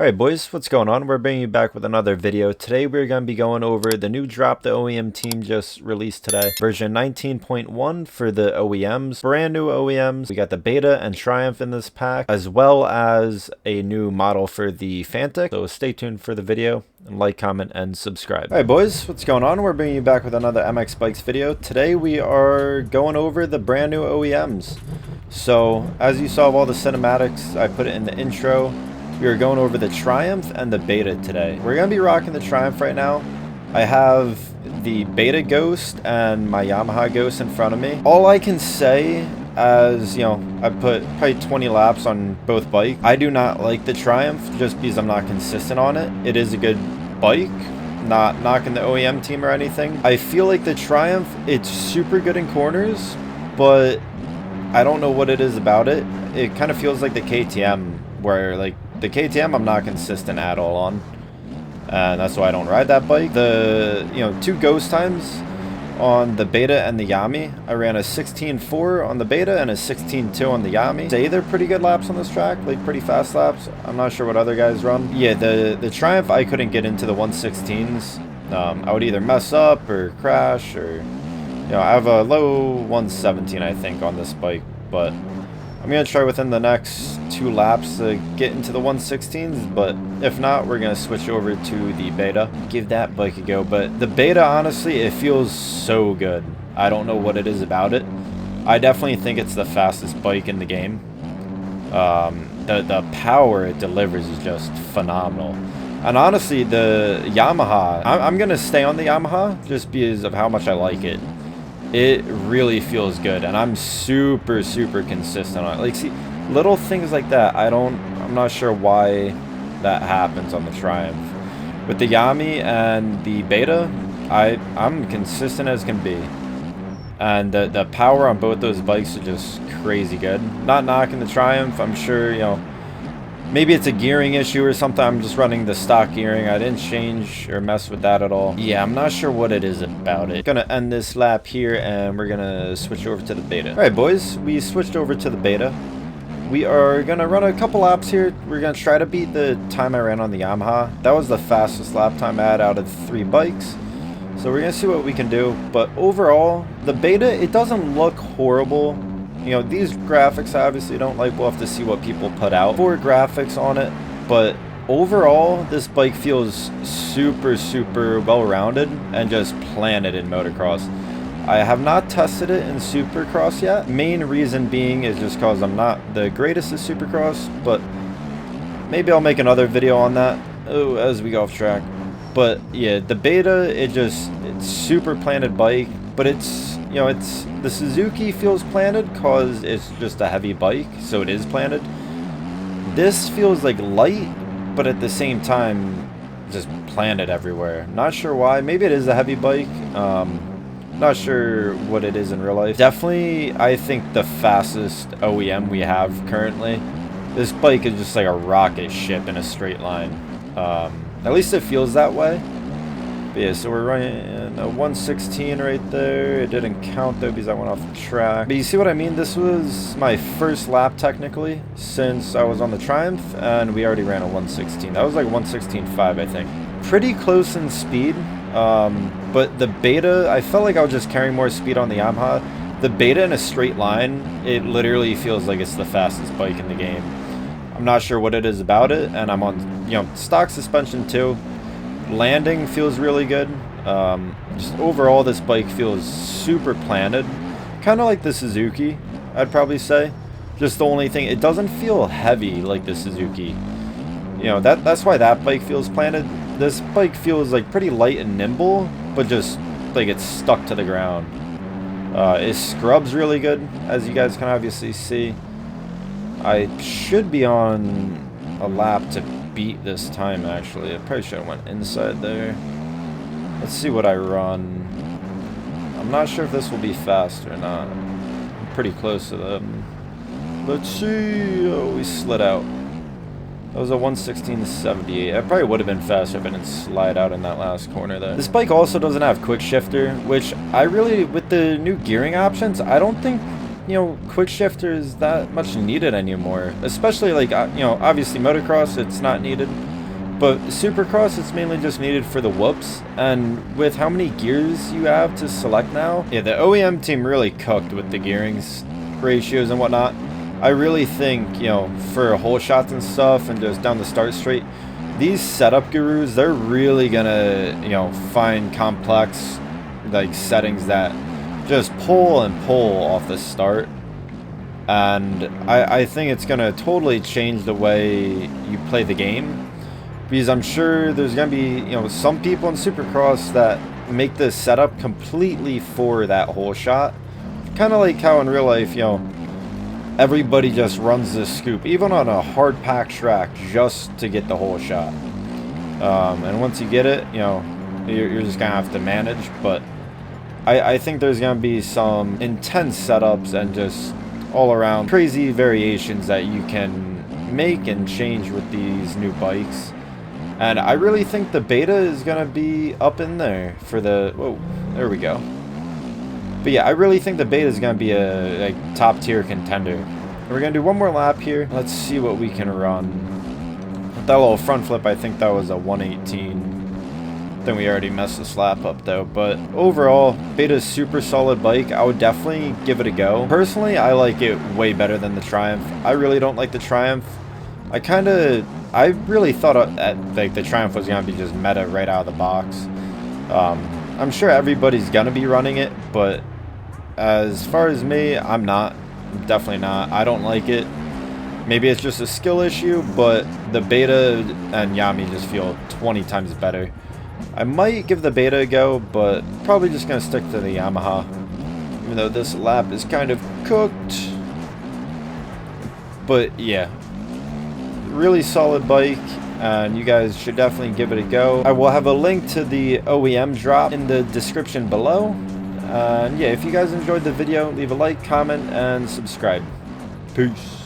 Alright boys, what's going on? We're bringing you back with another video. Today we're going to be going over the new drop the OEM team just released today. Version 19.1 for the OEMs. Brand new OEMs. We got the Beta and Triumph in this pack, as well as a new model for the Fantic. So stay tuned for the video, and like, comment, and subscribe. Alright boys, what's going on? We're bringing you back with another MX Bikes video. Today we are going over the brand new OEMs. So, as you saw of all the cinematics, I put it in the intro. We are going over the Triumph and the Beta today. We're going to be rocking the Triumph right now. I have the Beta Ghost and my Yamaha Ghost in front of me. All I can say, as you know, I put probably 20 laps on both bikes. I do not like the Triumph just because I'm not consistent on it. It is a good bike, not knocking the OEM team or anything. I feel like the Triumph, it's super good in corners, but I don't know what it is about it. It kind of feels like the KTM, where like the KTM I'm not consistent at all on, and that's why I don't ride that bike. The two ghost times on the Beta and the Yami, I ran a 16.4 on the Beta and a 16.2 on the Yami. Say they're pretty good laps on this track, like pretty fast laps. I'm not sure what other guys run. Yeah, the Triumph, I couldn't get into the 116s. I would either mess up or crash, or I have a low 117 I think on this bike, but I'm going to try within the next 2 laps to get into the 116s, but if not, we're going to switch over to the Beta. Give that bike a go, but the Beta, honestly, it feels so good. I don't know what it is about it. I definitely think it's the fastest bike in the game. The power it delivers is just phenomenal. And honestly, the Yamaha, I'm going to stay on the Yamaha just because of how much I like it. It really feels good, and I'm super consistent on it. Like, see, little things like that, I'm not sure why that happens on the Triumph. With the Yami and the Beta, I'm consistent as can be. And the power on both those bikes are just crazy good. Not knocking the Triumph, I'm sure, maybe it's a gearing issue or something. I'm just running the stock gearing. I didn't change or mess with that at all. Yeah, I'm not sure what it is about it. Gonna end this lap here, and we're gonna switch over to the Beta. Alright boys, we switched over to the Beta. We are gonna run a couple laps here. We're gonna try to beat the time I ran on the Yamaha. That was the fastest lap time I had out of 3 bikes. So we're gonna see what we can do. But overall, the Beta, it doesn't look horrible. These graphics obviously don't like. We'll have to see what people put out for graphics on it. But overall, this bike feels super well-rounded and just planted in motocross. I have not tested it in Supercross yet. Main reason being is just because I'm not the greatest at Supercross, but maybe I'll make another video on that as we go off track. But yeah, the Beta, it's super planted bike, but it's the Suzuki feels planted because it's just a heavy bike, so it is planted. This feels like light, but at the same time, just planted everywhere. Not sure why. Maybe it is a heavy bike. Not sure what it is in real life. Definitely, I think the fastest OEM we have currently. This bike is just like a rocket ship in a straight line. At least it feels that way. But yeah, so we're running a 116 right there. It didn't count though because I went off the track. But you see what I mean? This was my first lap technically since I was on the Triumph, and we already ran a 116. That was like 116.5 I think. Pretty close in speed, but the Beta, I felt like I was just carrying more speed on the Yamaha. The Beta in a straight line, it literally feels like it's the fastest bike in the game. I'm not sure what it is about it, and I'm on stock suspension too. Landing feels really good. Just overall, this bike feels super planted, kind of like the Suzuki, I'd probably say. Just the only thing, it doesn't feel heavy like the Suzuki. That's why that bike feels planted. This bike feels like pretty light and nimble, but just like it's stuck to the ground. It scrubs really good, as you guys can obviously see. I should be on a lap to beat this time, actually. I probably should have went inside there. Let's see what I run. I'm not sure if this will be fast or not. I'm pretty close to them. Let's see. Oh, we slid out. That was a 116.78. I probably would have been faster if I didn't slide out in that last corner there. This bike also doesn't have quick shifter, which I really, with the new gearing options, I don't think quick shifter is that much needed anymore. Especially like, obviously motocross, it's not needed. But Supercross, it's mainly just needed for the whoops, and with how many gears you have to select now, yeah, the OEM team really cooked with the gearings ratios and whatnot. I really think, you know, for hole shots and stuff and just down the start straight, these setup gurus, they're really gonna, you know, find complex like settings that just pull off the start. And I think it's gonna totally change the way you play the game. Because I'm sure there's going to be, you know, some people in Supercross that make this setup completely for that hole shot. Kind of like how in real life, you know, everybody just runs this scoop, even on a hard packed track, just to get the hole shot. And once you get it, you know, you're just going to have to manage. But I think there's going to be some intense setups and just all around crazy variations that you can make and change with these new bikes. And I really think the beta is going to be up in there for the... Whoa, there we go. But yeah, I really think the beta is going to be a like, top tier contender. We're going to do one more lap here. Let's see what we can run. With that little front flip, I think that was a 118. Then we already messed this lap up though. But overall, beta is super solid bike. I would definitely give it a go. Personally, I like it way better than the Triumph. I really don't like the Triumph. I really thought that like the Triumph was gonna be just meta right out of the box. I'm sure everybody's gonna be running it, but as far as me, I'm not. I'm definitely not. I don't like it. Maybe it's just a skill issue, but the beta and Yami just feel 20 times better. I might give the beta a go, but probably just gonna stick to the Yamaha. Even though this lap is kind of cooked. But yeah. Really solid bike, and you guys should definitely give it a go. I will have a link to the OEM drop in the description below. And yeah, if you guys enjoyed the video, leave a like, comment, and subscribe. Peace.